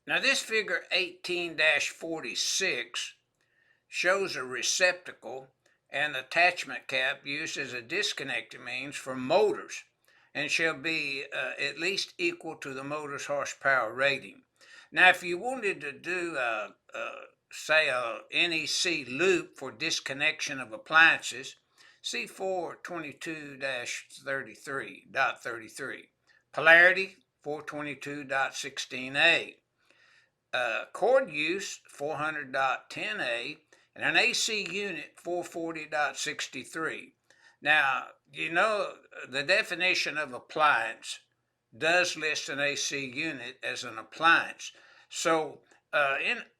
Now this figure 18-46 shows a receptacle and attachment cap used as a disconnecting means for motors and shall be at least equal to the motor's horsepower rating. Now if you wanted to do say a NEC loop for disconnection of appliances, see 422-33.33. Polarity 422.16a. Cord use 400.10a, and an AC unit 440.63. Now, you know the definition of appliance does list an AC unit as an appliance. So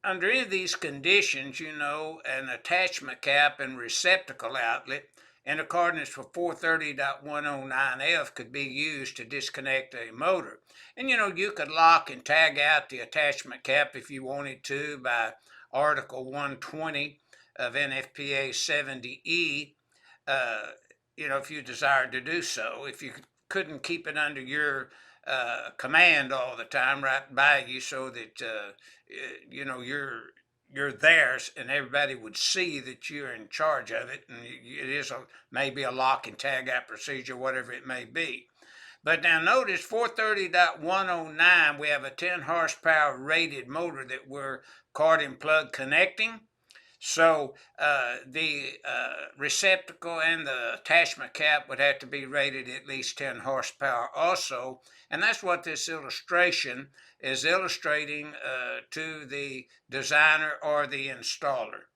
under any of these conditions, an attachment cap and receptacle outlet in accordance with 430.109F could be used to disconnect a motor. And you could lock and tag out the attachment cap if you wanted to by Article 120 of NFPA 70E, if you desired to do so. If you couldn't keep it under your command all the time right by you so that, you're theirs and everybody would see that you're in charge of it, and it is maybe a lock and tag out procedure, whatever it may be. But now notice 430.109, we have a 10 horsepower rated motor that we're cord and plug connecting. So the receptacle and the attachment cap would have to be rated at least 10 horsepower also. And that's what this illustration is illustrating to the designer or the installer.